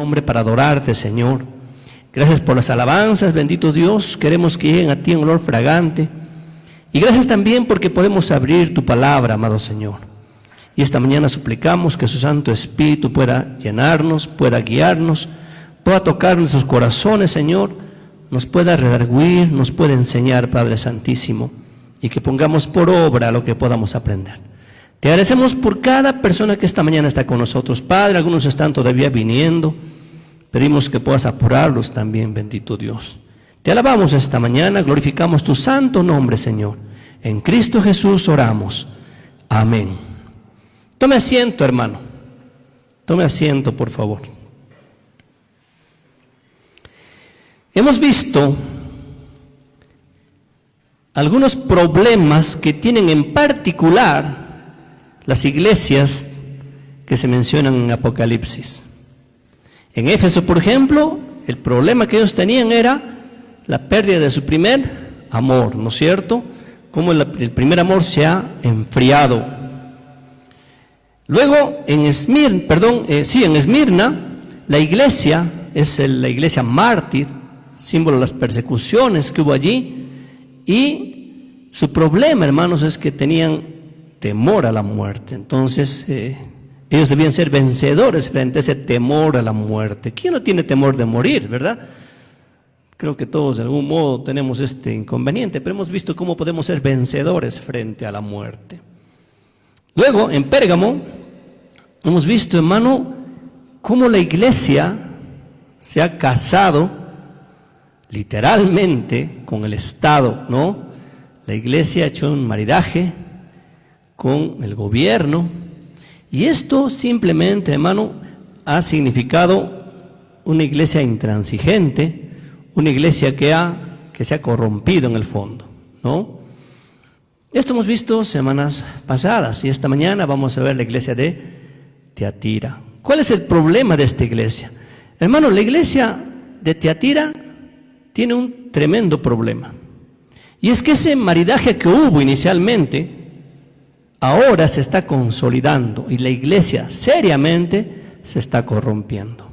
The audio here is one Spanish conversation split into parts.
nombre para adorarte, Señor. Gracias por las alabanzas, bendito Dios, queremos que lleguen a ti en olor fragante. Y gracias también porque podemos abrir tu palabra, amado Señor. Y esta mañana suplicamos que su Santo Espíritu pueda llenarnos, pueda guiarnos, pueda tocar nuestros corazones, Señor, nos pueda redarguir, nos pueda enseñar, Padre Santísimo, y que pongamos por obra lo que podamos aprender. Te agradecemos por cada persona que esta mañana está con nosotros, Padre. Algunos están todavía viniendo, pedimos que puedas apurarlos también, bendito Dios. Te alabamos esta mañana, glorificamos tu santo nombre, Señor. En Cristo Jesús oramos. Amén. Tome asiento, hermano. Tome asiento, por favor. Hemos visto algunos problemas que tienen en particular las iglesias que se mencionan en Apocalipsis. En Éfeso, por ejemplo, el problema que ellos tenían era la pérdida de su primer amor, ¿no es cierto? Como el primer amor se ha enfriado. Luego, en Esmirna, la iglesia es la iglesia mártir, símbolo de las persecuciones que hubo allí, y su problema, hermanos, es que tenían temor a la muerte. Entonces, ellos debían ser vencedores frente a ese temor a la muerte. ¿Quién no tiene temor de morir, verdad? Creo que todos de algún modo tenemos este inconveniente, pero hemos visto cómo podemos ser vencedores frente a la muerte. Luego, en Pérgamo, hemos visto, hermano, cómo la iglesia se ha casado literalmente con el Estado, ¿no? La iglesia ha hecho un maridaje con el gobierno, y esto simplemente, hermano, ha significado una iglesia intransigente, una iglesia que se ha corrompido en el fondo, ¿no? Esto hemos visto semanas pasadas, y esta mañana vamos a ver la iglesia de Tiatira. ¿Cuál es el problema de esta iglesia? Hermano, la iglesia de Tiatira tiene un tremendo problema, y es que ese maridaje que hubo inicialmente ahora se está consolidando, y la iglesia seriamente se está corrompiendo.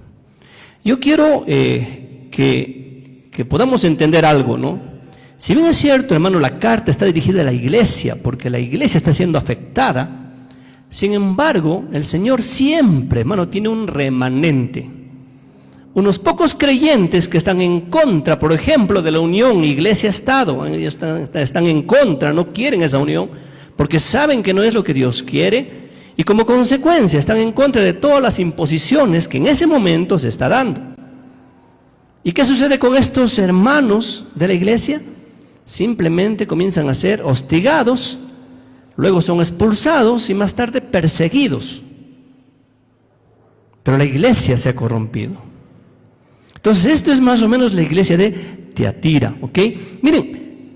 Yo quiero que podamos entender algo, ¿no? Si bien es cierto, hermano, la carta está dirigida a la iglesia, porque la iglesia está siendo afectada, sin embargo, el Señor siempre, hermano, tiene un remanente. Unos pocos creyentes que están en contra, por ejemplo, de la unión iglesia-estado, ellos están en contra, no quieren esa unión, porque saben que no es lo que Dios quiere, y como consecuencia están en contra de todas las imposiciones que en ese momento se está dando. ¿Y qué sucede con estos hermanos de la iglesia? Simplemente comienzan a ser hostigados, luego son expulsados y más tarde perseguidos. Pero la iglesia se ha corrompido. Entonces, esto es más o menos la iglesia de Tiatira, ¿ok? Miren,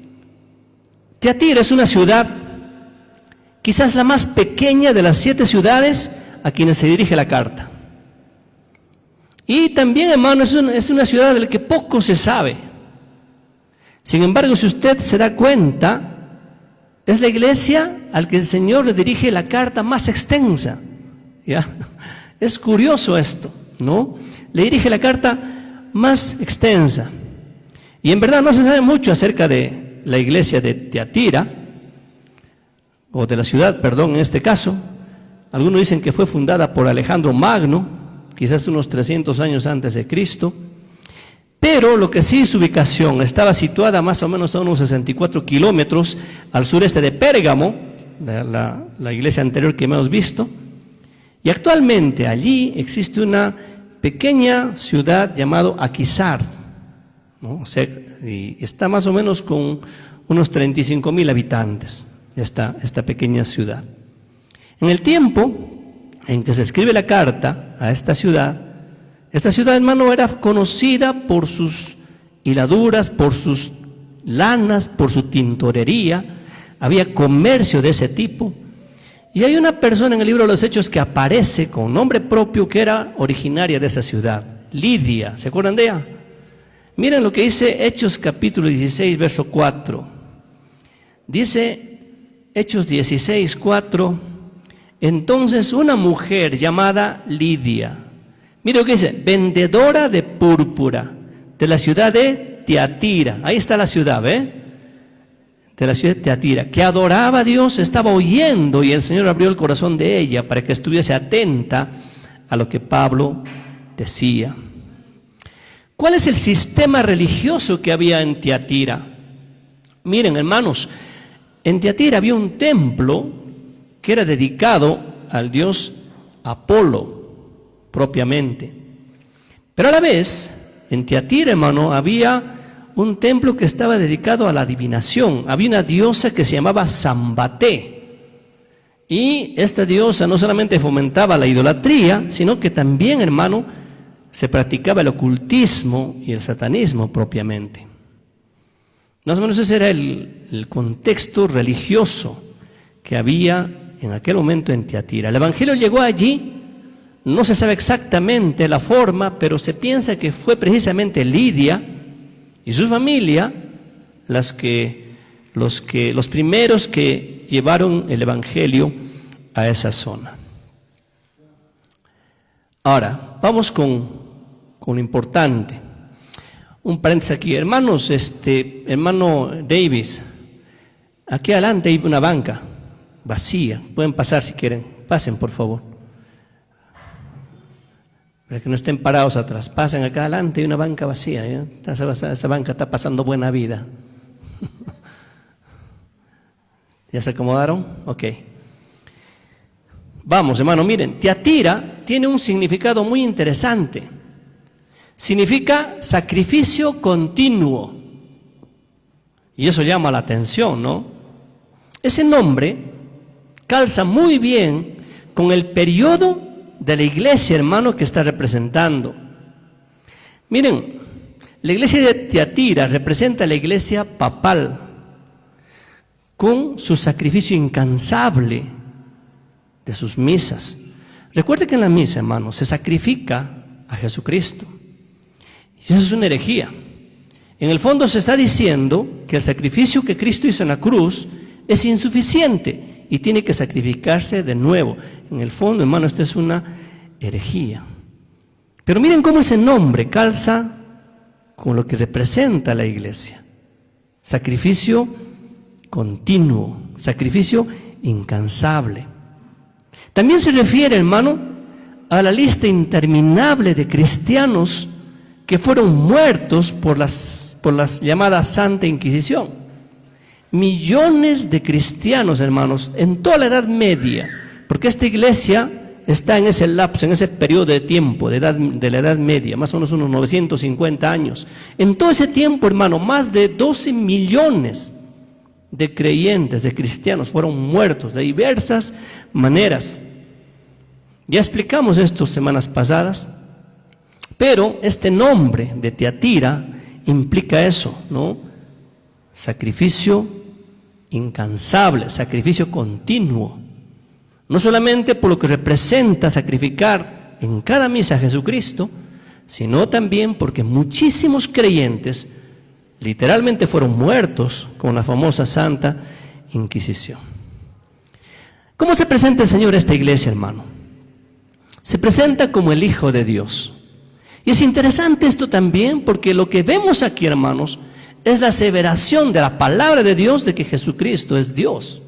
Tiatira es una ciudad, quizás la más pequeña de las 7 ciudades a quienes se dirige la carta. Y también, hermano, es una ciudad de la que poco se sabe. Sin embargo, si usted se da cuenta, es la iglesia al que el Señor le dirige la carta más extensa, ¿ya? Es curioso esto, ¿no? Le dirige la carta más extensa. Y en verdad no se sabe mucho acerca de la iglesia de Tiatira, o de la ciudad, perdón, en este caso. Algunos dicen que fue fundada por Alejandro Magno, quizás unos 300 años antes de Cristo. Pero lo que sí, su ubicación estaba situada más o menos a unos 64 kilómetros al sureste de Pérgamo, la iglesia anterior que hemos visto. Y actualmente allí existe una pequeña ciudad llamada Aquisar, ¿no? O sea, y está más o menos con unos 35,000 habitantes, esta pequeña ciudad. En el tiempo en que se escribe la carta a esta ciudad, hermano, era conocida por sus hiladuras, por sus lanas, por su tintorería. Había comercio de ese tipo. Y hay una persona en el libro de los Hechos que aparece con nombre propio que era originaria de esa ciudad, Lidia. ¿Se acuerdan de ella? Miren lo que dice Hechos capítulo 16, verso 4. Dice Hechos 16, 4. Entonces una mujer llamada Lidia, Mire lo que dice, vendedora de púrpura de la ciudad de Tiatira. Ahí está la ciudad, ¿ve? De la ciudad de Tiatira, que adoraba a Dios, estaba oyendo y el Señor abrió el corazón de ella para que estuviese atenta a lo que Pablo decía. ¿Cuál es el sistema religioso que había en Tiatira? Miren, hermanos, en Tiatira había un templo que era dedicado al dios Apolo propiamente. Pero a la vez, en Tiatira, hermano, había un templo que estaba dedicado a la adivinación. Había una diosa que se llamaba Sambaté. Y esta diosa no solamente fomentaba la idolatría, sino que también, hermano, se practicaba el ocultismo y el satanismo propiamente. Más o menos ese era el contexto religioso que había en aquel momento en Tiatira. El Evangelio llegó allí, no se sabe exactamente la forma, pero se piensa que fue precisamente Lidia y su familia los primeros que llevaron el Evangelio a esa zona. Ahora, vamos con lo importante. Un paréntesis aquí, hermanos, hermano Davis, aquí adelante hay una banca vacía, pueden pasar si quieren, pasen por favor, para que no estén parados atrás, pasen acá adelante, hay una banca vacía, ¿eh? Esa banca está pasando buena vida. ¿Ya se acomodaron? Ok. Vamos, hermano, miren, Tiatira tiene un significado muy interesante. Significa sacrificio continuo. Y eso llama la atención, ¿no? Ese nombre calza muy bien con el periodo de la iglesia, hermano, que está representando. Miren, la iglesia de Tiatira representa la iglesia papal con su sacrificio incansable de sus misas. Recuerde que en la misa, hermano, se sacrifica a Jesucristo. Y eso es una herejía. En el fondo se está diciendo que el sacrificio que Cristo hizo en la cruz es insuficiente y tiene que sacrificarse de nuevo. En el fondo, hermano, esto es una herejía. Pero miren cómo ese nombre calza con lo que representa la iglesia. Sacrificio continuo, sacrificio incansable. También se refiere, hermano, a la lista interminable de cristianos que fueron muertos por las llamadas Santa Inquisición. Millones de cristianos, hermanos, en toda la Edad Media, porque esta iglesia está en ese lapso, en ese periodo de tiempo de la Edad Media, más o menos unos 950 años. En todo ese tiempo, hermano, más de 12 millones de creyentes, de cristianos, fueron muertos de diversas maneras. Ya explicamos esto semanas pasadas. Pero este nombre de Tiatira implica eso, ¿no? Sacrificio incansable, sacrificio continuo. No solamente por lo que representa sacrificar en cada misa a Jesucristo, sino también porque muchísimos creyentes literalmente fueron muertos con la famosa Santa Inquisición. ¿Cómo se presenta el Señor a esta iglesia, hermano? Se presenta como el Hijo de Dios. Y es interesante esto también porque lo que vemos aquí, hermanos, es la aseveración de la palabra de Dios de que Jesucristo es Dios.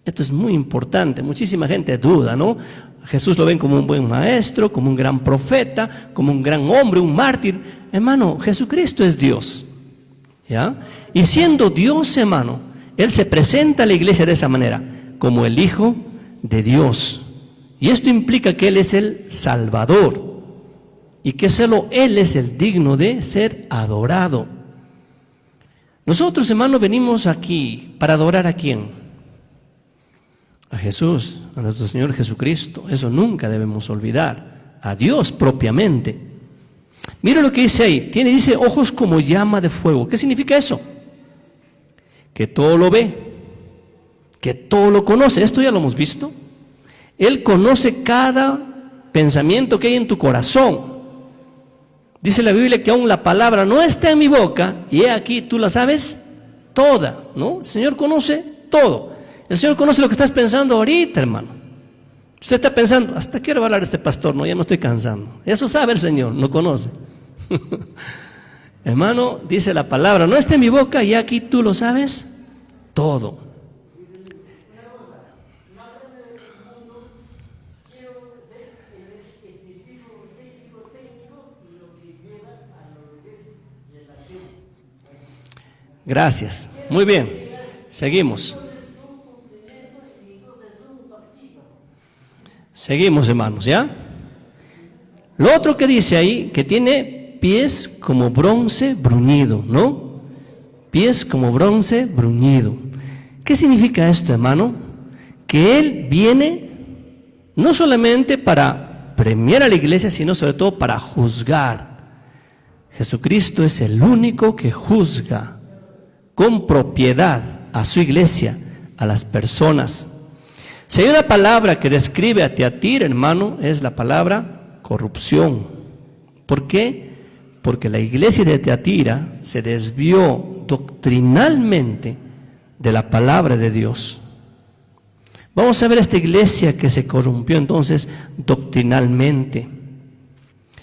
Esto es muy importante, muchísima gente duda, ¿no? Jesús lo ven como un buen maestro, como un gran profeta, como un gran hombre, un mártir. Hermano, Jesucristo es Dios, ¿ya? Y siendo Dios, hermano, Él se presenta a la iglesia de esa manera, como el Hijo de Dios. Y esto implica que Él es el Salvador. Y que solo Él es el digno de ser adorado. Nosotros, hermanos, venimos aquí para adorar ¿a quién? A Jesús, a nuestro Señor Jesucristo. Eso nunca debemos olvidar. A Dios propiamente. Mira lo que dice ahí. Dice ojos como llama de fuego. ¿Qué significa eso? Que todo lo ve, que todo lo conoce. Esto ya lo hemos visto. Él conoce cada pensamiento que hay en tu corazón. Dice la Biblia que aún la palabra no está en mi boca, y he aquí, tú la sabes toda, ¿no? El Señor conoce todo. El Señor conoce lo que estás pensando ahorita, hermano. Usted está pensando, hasta quiero hablar de este pastor, no, ya me estoy cansando. Eso sabe el Señor, no conoce. Hermano, dice la palabra, no está en mi boca y aquí tú lo sabes todo. Gracias. Muy bien. Seguimos. Seguimos, hermanos, ¿ya? Lo otro que dice ahí, que tiene pies como bronce bruñido, ¿no? Pies como bronce bruñido. ¿Qué significa esto, hermano? Que Él viene no solamente para premiar a la iglesia, sino sobre todo para juzgar. Jesucristo es el único que juzga con propiedad a su iglesia, a las personas. Si hay una palabra que describe a Tiatira, hermano, es la palabra corrupción. ¿Por qué? Porque la iglesia de Tiatira se desvió doctrinalmente de la palabra de Dios. Vamos a ver esta iglesia que se corrompió entonces doctrinalmente.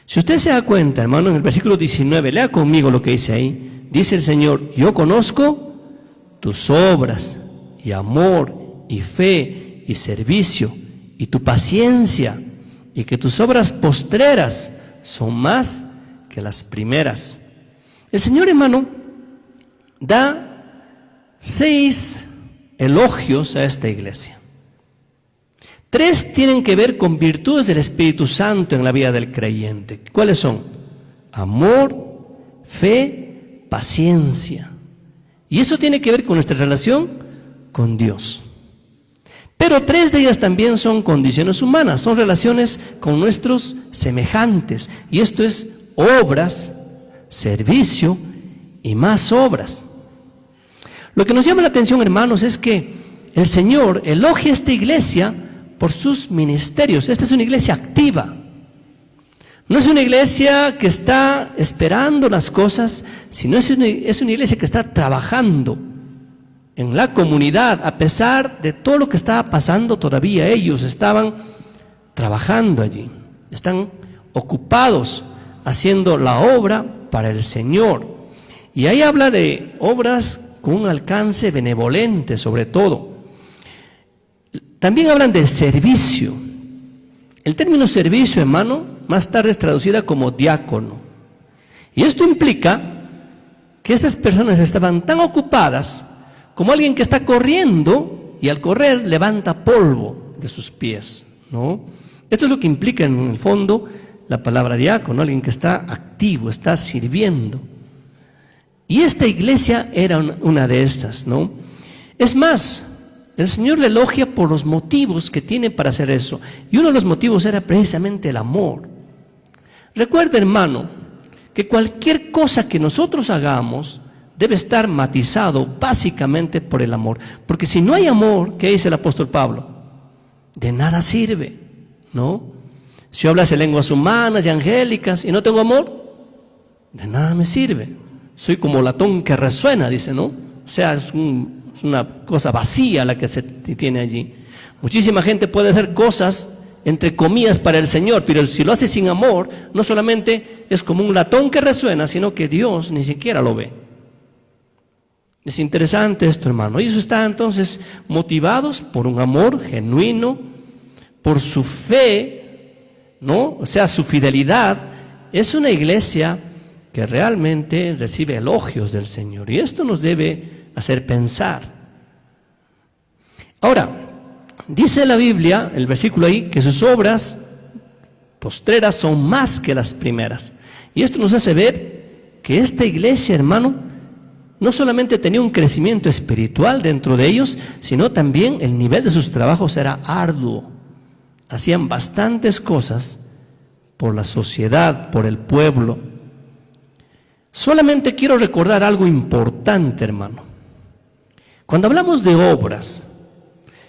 Si usted se da cuenta, hermano, en el versículo 19, lea conmigo lo que dice ahí. Dice el Señor, yo conozco tus obras y amor y fe y servicio y tu paciencia y que tus obras postreras son más que las primeras. El Señor, hermano, da 6 elogios a esta iglesia. 3 tienen que ver con virtudes del Espíritu Santo en la vida del creyente. ¿Cuáles son? Amor, fe, paciencia. Y eso tiene que ver con nuestra relación con Dios. Pero 3 de ellas también son condiciones humanas, son relaciones con nuestros semejantes. Y esto es obras, servicio y más obras. Lo que nos llama la atención, hermanos, es que el Señor elogia a esta iglesia por sus ministerios. Esta es una iglesia activa. No es una iglesia que está esperando las cosas, sino es una iglesia que está trabajando en la comunidad. A pesar de todo lo que estaba pasando, todavía ellos estaban trabajando allí. Están ocupados haciendo la obra para el Señor. Y ahí habla de obras con un alcance benevolente sobre todo. También hablan de servicio. El término servicio, hermano, más tarde es traducida como diácono. Y esto implica que estas personas estaban tan ocupadas como alguien que está corriendo y al correr levanta polvo de sus pies, ¿no? Esto es lo que implica en el fondo la palabra diácono, alguien que está activo, está sirviendo. Y esta iglesia era una de estas, ¿no? Es más, el Señor le elogia por los motivos que tiene para hacer eso. Y uno de los motivos era precisamente el amor. Recuerda, hermano, que cualquier cosa que nosotros hagamos debe estar matizado básicamente por el amor. Porque si no hay amor, ¿qué dice el apóstol Pablo? De nada sirve, ¿no? Si yo hablase lenguas humanas y angélicas y no tengo amor, de nada me sirve. Soy como latón que resuena, dice, ¿no? O sea, es una cosa vacía la que se tiene allí. Muchísima gente puede hacer cosas, entre comillas, para el Señor, pero si lo hace sin amor, no solamente es como un latón que resuena, sino que Dios ni siquiera lo ve. Es interesante esto, hermano. Ellos están entonces motivados por un amor genuino, por su fe, ¿no? O sea, su fidelidad. Es una iglesia que realmente recibe elogios del Señor, y esto nos debe hacer pensar. Ahora, dice la Biblia, el versículo ahí, que sus obras postreras son más que las primeras. Y esto nos hace ver que esta iglesia, hermano, no solamente tenía un crecimiento espiritual dentro de ellos, sino también el nivel de sus trabajos era arduo. Hacían bastantes cosas por la sociedad, por el pueblo. Solamente quiero recordar algo importante, hermano. Cuando hablamos de obras,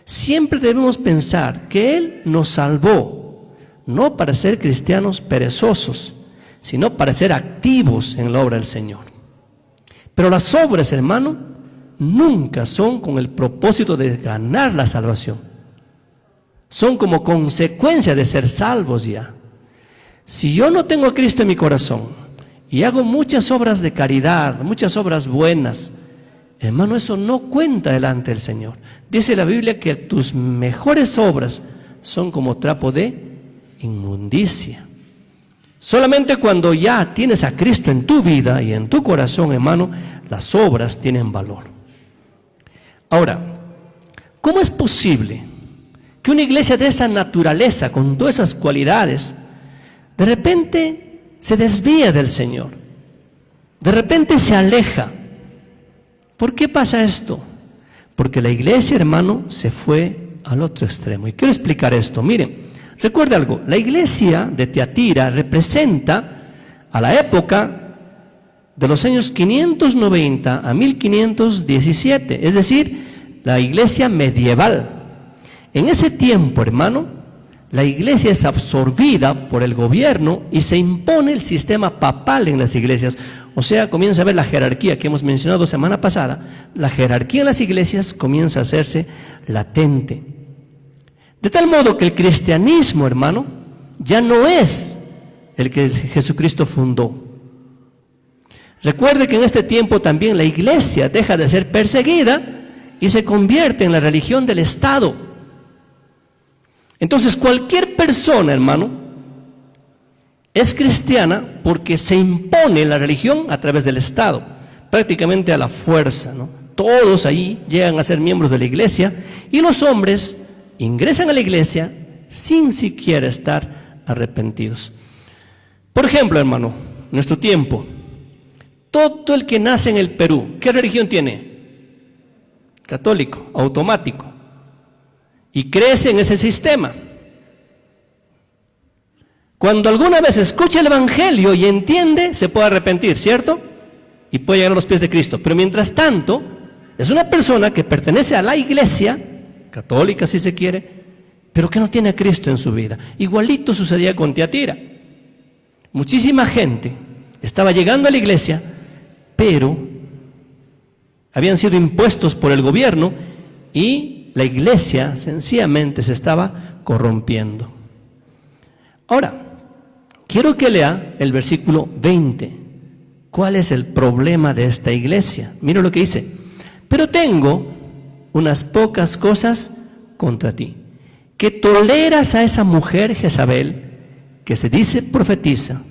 siempre debemos pensar que Él nos salvó, no para ser cristianos perezosos, sino para ser activos en la obra del Señor. Pero las obras, hermano, nunca son con el propósito de ganar la salvación. son como consecuencia de ser salvos ya. Si yo no tengo a Cristo en mi corazón y hago muchas obras de caridad, muchas obras buenas, hermano, eso no cuenta delante del Señor. Dice la Biblia que tus mejores obras son como trapo de inmundicia. Solamente cuando ya tienes a Cristo en tu vida y en tu corazón, hermano, las obras tienen valor. Ahora, ¿cómo es posible que una iglesia de esa naturaleza, con todas esas cualidades, de repente se desvía del Señor? De repente se aleja. ¿Por qué pasa esto? Porque la iglesia, hermano, se fue al otro extremo. Y quiero explicar esto. Miren, recuerde algo, la iglesia de Tiatira representa a la época de los años 590 a 1517, es decir, la iglesia medieval. En ese tiempo, hermano, la iglesia es absorbida por el gobierno y se impone el sistema papal en las iglesias. O sea, comienza a ver la jerarquía que hemos mencionado semana pasada. La jerarquía en las iglesias comienza a hacerse latente. De tal modo que el cristianismo, hermano, ya no es el que Jesucristo fundó. Recuerde que en este tiempo también la iglesia deja de ser perseguida y se convierte en la religión del Estado. Entonces cualquier persona, hermano, es cristiana porque se impone la religión a través del Estado, prácticamente a la fuerza, ¿no? Todos ahí llegan a ser miembros de la iglesia y los hombres ingresan a la iglesia sin siquiera estar arrepentidos. Por ejemplo, hermano, nuestro tiempo, todo el que nace en el Perú, ¿qué religión tiene? Católico, automático. Y crece en ese sistema. Cuando alguna vez escucha el Evangelio y entiende, se puede arrepentir, ¿cierto? Y puede llegar a los pies de Cristo. Pero mientras tanto, es una persona que pertenece a la iglesia, católica si se quiere, pero que no tiene a Cristo en su vida. Igualito sucedía con Tiatira. Muchísima gente estaba llegando a la iglesia, pero habían sido impuestos por el gobierno y la iglesia sencillamente se estaba corrompiendo. Ahora, quiero que lea el versículo 20. ¿Cuál es el problema de esta iglesia? Mira lo que dice. Pero tengo unas pocas cosas contra ti, que toleras a esa mujer Jezabel, que se dice profetiza,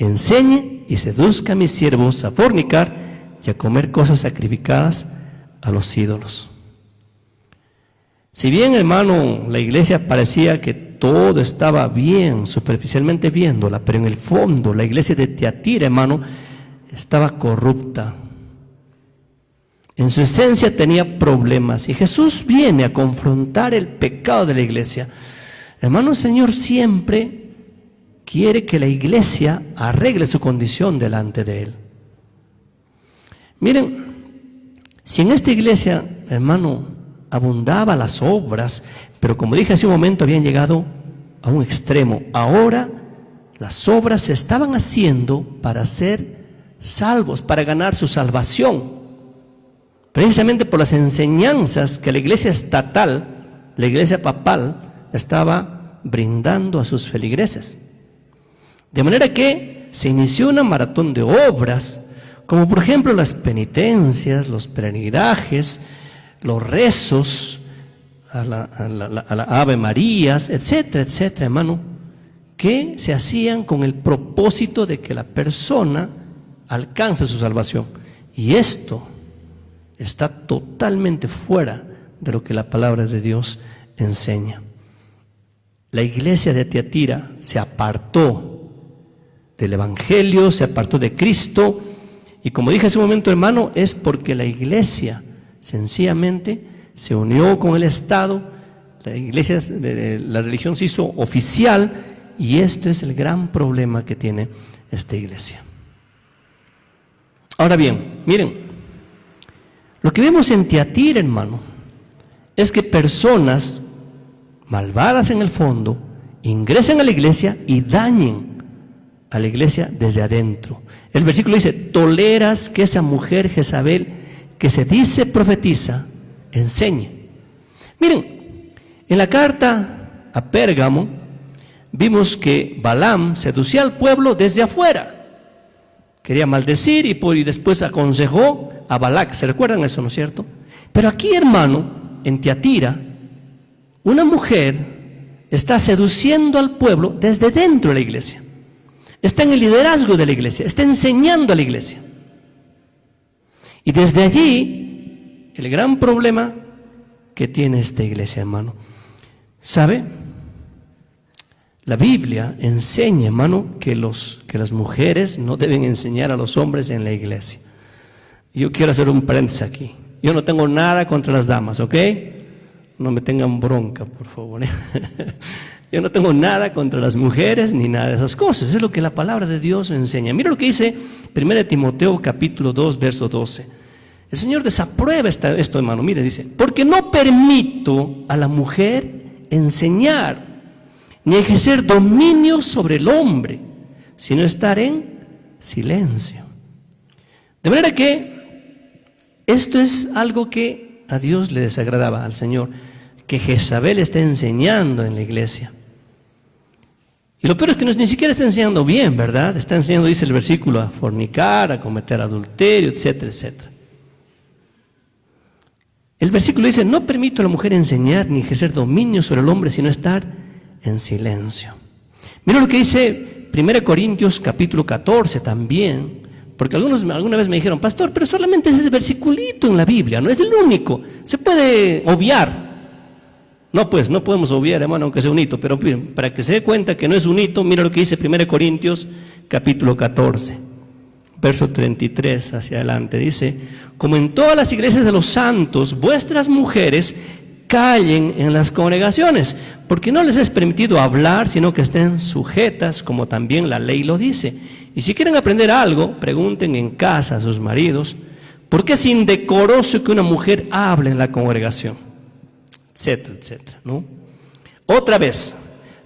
enseñe y seduzca a mis siervos a fornicar y a comer cosas sacrificadas a los ídolos. Si bien, hermano, la iglesia parecía que todo estaba bien, superficialmente viéndola, pero en el fondo la iglesia de Tiatira, hermano, estaba corrupta. En su esencia tenía problemas y Jesús viene a confrontar el pecado de la iglesia. Hermano, el Señor siempre quiere que la iglesia arregle su condición delante de Él. Miren, si en esta iglesia, hermano, abundaba las obras, pero como dije hace un momento, habían llegado a un extremo. Ahora las obras se estaban haciendo para ser salvos, para ganar su salvación. Precisamente por las enseñanzas que la iglesia estatal, la iglesia papal, estaba brindando a sus feligreses. De manera que se inició una maratón de obras, como por ejemplo las penitencias, los peregrinajes, los rezos a la Ave Marías, etcétera, etcétera, hermano, que se hacían con el propósito de que la persona alcance su salvación. Y esto está totalmente fuera de lo que la palabra de Dios enseña. La iglesia de Tiatira se apartó del Evangelio, se apartó de Cristo, y como dije hace un momento, hermano, es porque la iglesia sencillamente se unió con el Estado, la iglesia, la religión se hizo oficial, y esto es el gran problema que tiene esta iglesia. Ahora bien, miren, lo que vemos en Tiatira, hermano, es que personas malvadas en el fondo ingresen a la iglesia y dañen a la iglesia desde adentro. El versículo dice, toleras que esa mujer Jezabel, que se dice profetiza, enseñe. Miren, en la carta a Pérgamo, vimos que Balaam seducía al pueblo desde afuera. Quería maldecir y después aconsejó a Balac. ¿Se recuerdan eso, no es cierto? Pero aquí, hermano, en Tiatira, una mujer está seduciendo al pueblo desde dentro de la iglesia. Está en el liderazgo de la iglesia, está enseñando a la iglesia. Y desde allí, el gran problema que tiene esta iglesia, hermano. ¿Sabe? La Biblia enseña, hermano, que las mujeres no deben enseñar a los hombres en la iglesia. Yo quiero hacer un paréntesis aquí. Yo no tengo nada contra las damas, ¿ok? No me tengan bronca, por favor. Yo no tengo nada contra las mujeres ni nada de esas cosas. Es lo que la palabra de Dios enseña. Mira lo que dice 1 Timoteo capítulo 2, verso 12. El Señor desaprueba esto, hermano. Mire, dice, porque no permito a la mujer enseñar ni ejercer dominio sobre el hombre, sino estar en silencio. De manera que esto es algo que a Dios le desagradaba, al Señor, que Jezabel esté enseñando en la iglesia. Y lo peor es que ni siquiera está enseñando bien, ¿verdad? Está enseñando, dice el versículo, a fornicar, a cometer adulterio, etcétera, etcétera. El versículo dice, no permito a la mujer enseñar ni ejercer dominio sobre el hombre, sino estar en silencio. Mira lo que dice 1 Corintios capítulo 14 también, porque alguna vez me dijeron, pastor, pero solamente es ese versiculito en la Biblia, no es el único, se puede obviar. No, pues, no podemos obviar, hermano, aunque sea un hito, pero para que se dé cuenta que no es un hito, mira lo que dice 1 Corintios capítulo 14, verso 33 hacia adelante, dice, como en todas las iglesias de los santos, vuestras mujeres callen en las congregaciones, porque no les es permitido hablar, sino que estén sujetas, como también la ley lo dice. Y si quieren aprender algo, pregunten en casa a sus maridos, ¿por qué es indecoroso que una mujer hable en la congregación? Etcétera, etcétera, ¿no? Otra vez,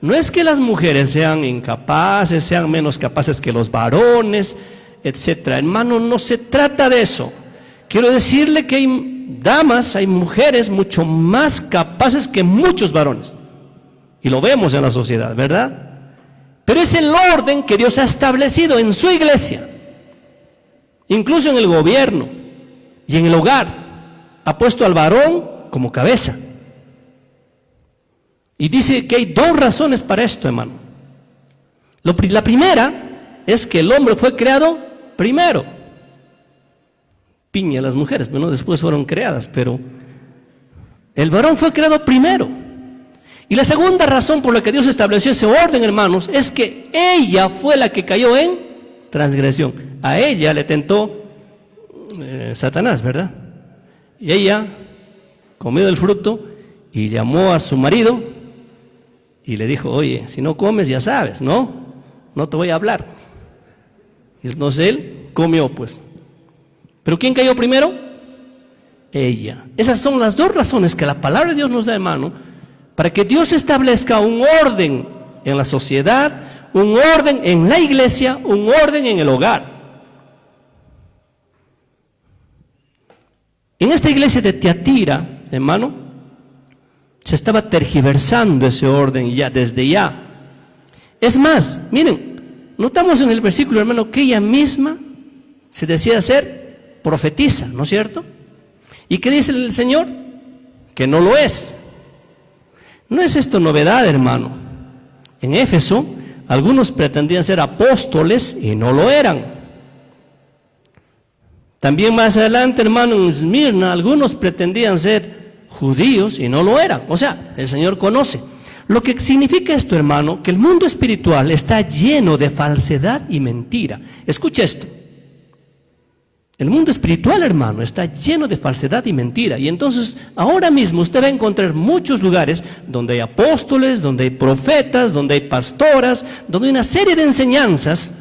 no es que las mujeres sean incapaces, sean menos capaces que los varones, etcétera. Hermano, no se trata de eso. Quiero decirle que hay damas, hay mujeres mucho más capaces que muchos varones. Y lo vemos en la sociedad, ¿verdad? Pero es el orden que Dios ha establecido en su iglesia. Incluso en el gobierno y en el hogar. Ha puesto al varón como cabeza. Y dice que hay dos razones para esto, hermano. La primera es que el hombre fue creado primero. Piña las mujeres, bueno, después fueron creadas, pero el varón fue creado primero. Y la segunda razón por la que Dios estableció ese orden, hermanos, es que ella fue la que cayó en transgresión. A ella le tentó Satanás, ¿verdad? Y ella comió del fruto y llamó a su marido y le dijo, oye, si no comes ya sabes, ¿no? No te voy a hablar. Y entonces él comió, pues. ¿Pero quién cayó primero? Ella. Esas son las dos razones que la palabra de Dios nos da, hermano, para que Dios establezca un orden en la sociedad, un orden en la iglesia, un orden en el hogar. En esta iglesia de Tiatira, hermano, se estaba tergiversando ese orden ya, desde ya. Es más, miren, notamos en el versículo, hermano, que ella misma se decía ser profetisa, ¿no es cierto? ¿Y qué dice el Señor? Que no lo es. No es esto novedad, hermano. En Éfeso, algunos pretendían ser apóstoles y no lo eran. También más adelante, hermano, en Esmirna, algunos pretendían ser judíos y no lo eran. O sea, el Señor conoce. Lo que significa esto, hermano, que el mundo espiritual está lleno de falsedad y mentira. Escucha esto. El mundo espiritual, hermano, está lleno de falsedad y mentira. Y entonces, ahora mismo usted va a encontrar muchos lugares donde hay apóstoles, donde hay profetas, donde hay pastoras, donde hay una serie de enseñanzas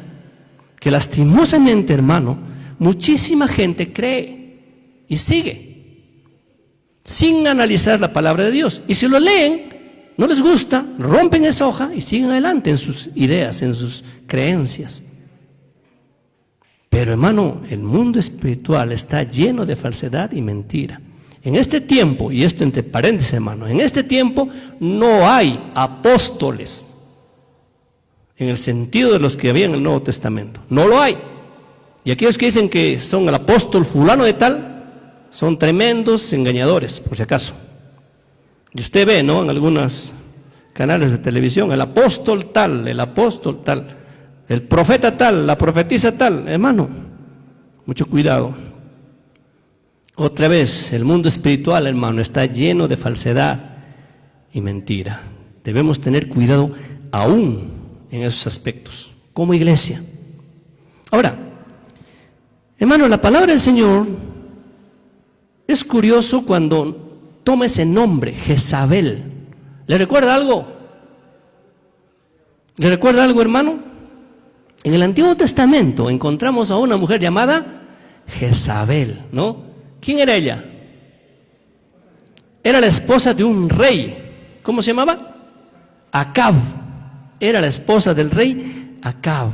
que lastimosamente, hermano, muchísima gente cree y sigue sin analizar la palabra de Dios. Y si lo leen, no les gusta, rompen esa hoja y siguen adelante en sus ideas, en sus creencias. Pero hermano, el mundo espiritual está lleno de falsedad y mentira. En este tiempo, y esto entre paréntesis, hermano, en este tiempo no hay apóstoles en el sentido de los que había en el Nuevo Testamento. No lo hay. Y aquellos que dicen que son el apóstol fulano de tal, son tremendos engañadores, por si acaso. Y usted ve, ¿no?, en algunos canales de televisión, el apóstol tal, el profeta tal, la profetisa tal. Hermano, mucho cuidado. Otra vez, el mundo espiritual, hermano, está lleno de falsedad y mentira. Debemos tener cuidado aún en esos aspectos, como iglesia. Ahora, hermano, la palabra del Señor es curioso cuando toma ese nombre, Jezabel. ¿Le recuerda algo? ¿Le recuerda algo, hermano? En el Antiguo Testamento encontramos a una mujer llamada Jezabel, ¿no? ¿Quién era ella? Era la esposa de un rey. ¿Cómo se llamaba? Acab. Era la esposa del rey Acab.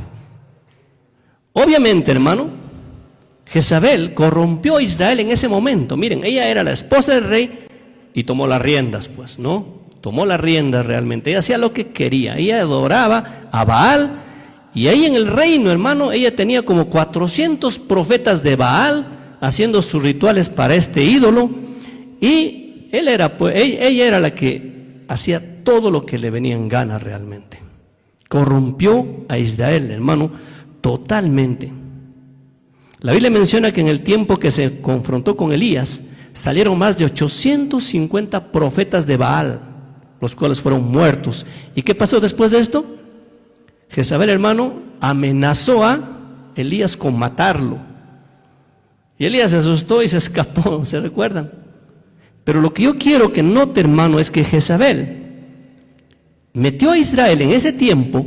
Obviamente, hermano, Jezabel corrompió a Israel en ese momento. Miren, ella era la esposa del rey y tomó las riendas, pues, ¿no? Tomó las riendas realmente. Ella hacía lo que quería. Ella adoraba a Baal. Y ahí en el reino, hermano, ella tenía como 400 profetas de Baal haciendo sus rituales para este ídolo, y ella era la que hacía todo lo que le venía en gana realmente. Corrompió a Israel, hermano, totalmente. La Biblia menciona que en el tiempo que se confrontó con Elías, salieron más de 850 profetas de Baal, los cuales fueron muertos. ¿Y qué pasó después de esto? Jezabel, hermano, amenazó a Elías con matarlo. Y Elías se asustó y se escapó, ¿se recuerdan? Pero lo que yo quiero que note, hermano, es que Jezabel metió a Israel en ese tiempo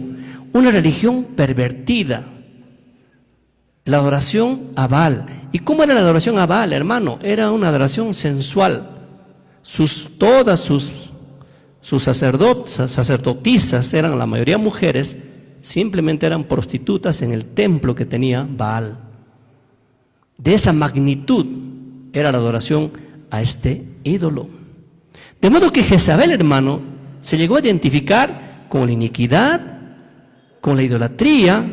una religión pervertida, la adoración a Baal. ¿Y cómo era la adoración a Baal, hermano? Era una adoración sensual. Todas sus sacerdotisas eran la mayoría mujeres, simplemente eran prostitutas en el templo que tenía Baal. De esa magnitud era la adoración a este ídolo. De modo que Jezabel, hermano, se llegó a identificar con la iniquidad, con la idolatría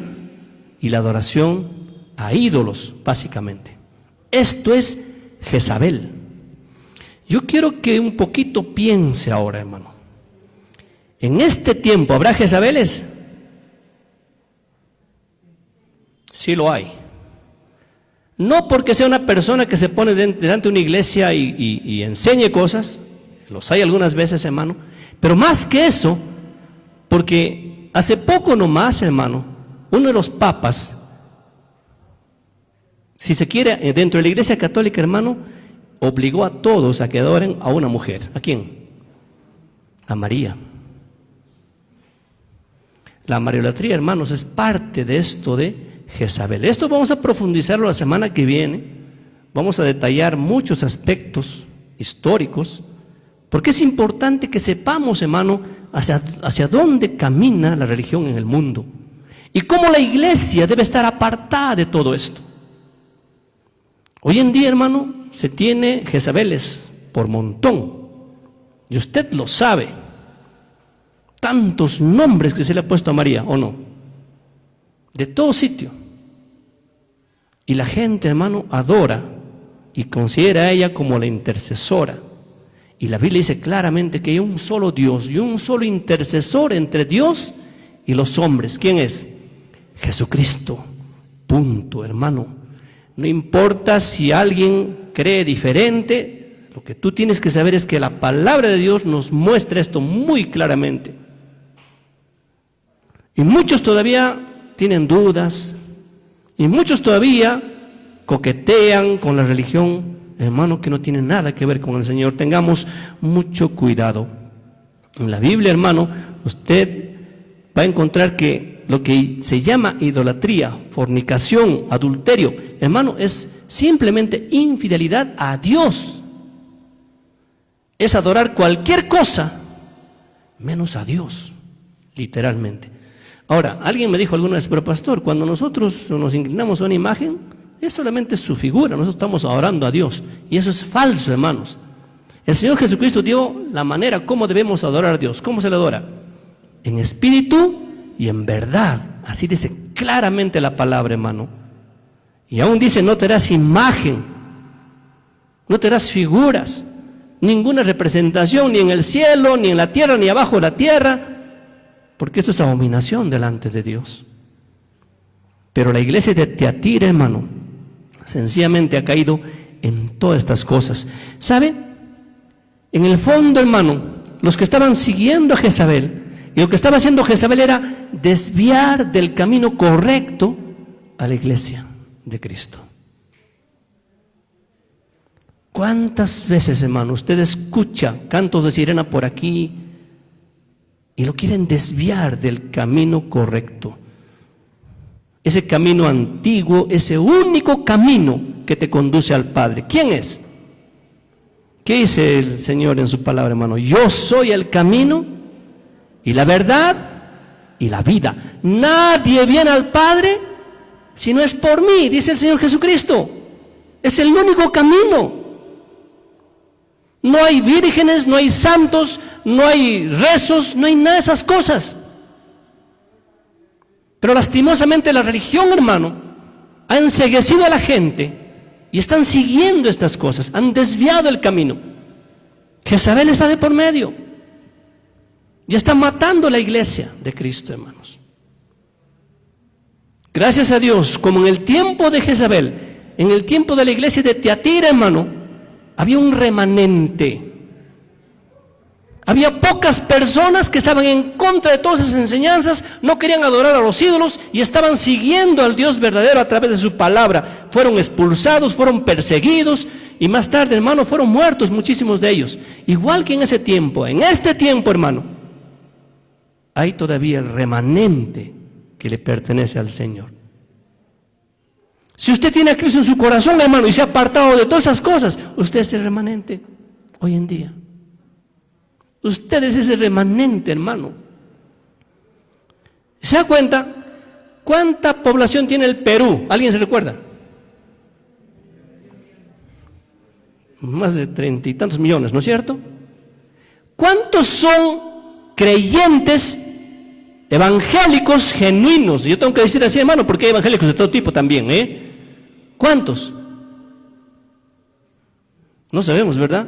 y la adoración a ídolos, básicamente. Esto es Jezabel. Yo quiero que un poquito piense ahora, hermano. ¿En este tiempo habrá Jezabeles? Sí lo hay. No porque sea una persona que se pone delante de una iglesia y enseñe cosas, los hay algunas veces, hermano, pero más que eso, porque hace poco nomás, hermano, uno de los papas, si se quiere, dentro de la iglesia católica, hermano, obligó a todos a que adoren a una mujer. ¿A quién? A María. La mariolatría, hermanos, es parte de esto de Jezabel. Esto vamos a profundizarlo la semana que viene. Vamos a detallar muchos aspectos históricos, porque es importante que sepamos, hermano, hacia dónde camina la religión en el mundo y cómo la iglesia debe estar apartada de todo esto. Hoy en día, hermano, se tiene Jezabeles por montón, y usted lo sabe. Tantos nombres que se le ha puesto a María, ¿o no? De todo sitio. Y la gente, hermano, adora y considera a ella como la intercesora. Y la Biblia dice claramente que hay un solo Dios y un solo intercesor entre Dios y los hombres. ¿Quién es? Jesucristo. Punto, hermano. No importa si alguien cree diferente, lo que tú tienes que saber es que la palabra de Dios nos muestra esto muy claramente. Y muchos todavía tienen dudas, y muchos todavía coquetean con la religión, hermano, que no tiene nada que ver con el Señor. Tengamos mucho cuidado. En la Biblia, hermano, usted va a encontrar que lo que se llama idolatría, fornicación, adulterio, hermano, es simplemente infidelidad a Dios. Es adorar cualquier cosa menos a Dios, literalmente. Ahora, alguien me dijo alguna vez, pero pastor, cuando nosotros nos inclinamos a una imagen, Es solamente su figura, nosotros estamos adorando a Dios. Y eso es falso, hermanos. El Señor Jesucristo dio la manera como debemos adorar a Dios. ¿Cómo se le adora? En espíritu y en verdad. Así dice claramente la palabra, hermano. Y aún dice, no te harás imagen, no te harás figuras, ninguna representación, ni en el cielo, ni en la tierra, ni abajo de la tierra, porque esto es abominación delante de Dios. Pero la iglesia de Tiatira, hermano, sencillamente ha caído en todas estas cosas. ¿Sabe? En el fondo, hermano, los que estaban siguiendo a Jezabel, y lo que estaba haciendo Jezabel era desviar del camino correcto a la iglesia de Cristo. ¿Cuántas veces, hermano, usted escucha cantos de sirena por aquí y lo quieren desviar del camino correcto? Ese camino antiguo, ese único camino que te conduce al Padre. ¿Quién es? ¿Qué dice el Señor en su palabra, hermano? Yo soy el camino y la verdad y la vida. Nadie viene al Padre si no es por mí, dice el Señor Jesucristo. Es el único camino. No hay vírgenes, no hay santos, no hay rezos, no hay nada de esas cosas. Pero lastimosamente la religión, hermano, ha enceguecido a la gente y están siguiendo estas cosas, han desviado el camino. Jezabel está de por medio y está matando la iglesia de Cristo, hermanos. Gracias a Dios, como en el tiempo de Jezabel, en el tiempo de la iglesia de Tiatira, hermano, había un remanente. Había pocas personas que estaban en contra de todas esas enseñanzas, no querían adorar a los ídolos y estaban siguiendo al Dios verdadero a través de su palabra. Fueron expulsados, fueron perseguidos y más tarde, hermano, fueron muertos muchísimos de ellos. Igual que en ese tiempo, en este tiempo, hermano, hay todavía el remanente que le pertenece al Señor. Si usted tiene a Cristo en su corazón, hermano, y se ha apartado de todas esas cosas, usted es el remanente hoy en día. Usted es ese remanente, hermano. ¿Se da cuenta cuánta población tiene el Perú? ¿Alguien se recuerda? Más de 30 y tantos millones, ¿no es cierto? ¿Cuántos son creyentes evangélicos genuinos? Yo tengo que decir así, hermano, porque hay evangélicos de todo tipo también, ¿Cuántos? No sabemos, ¿verdad?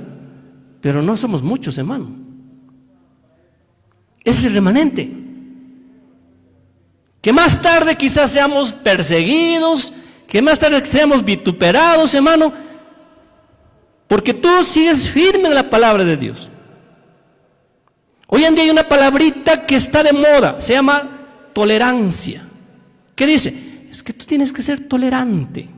Pero no somos muchos, hermano. Ese es el remanente. Que más tarde quizás seamos perseguidos, que más tarde seamos vituperados, hermano, porque tú sigues firme en la palabra de Dios. Hoy en día hay una palabrita que está de moda, se llama tolerancia. ¿Qué dice? Es que tú tienes que ser tolerante.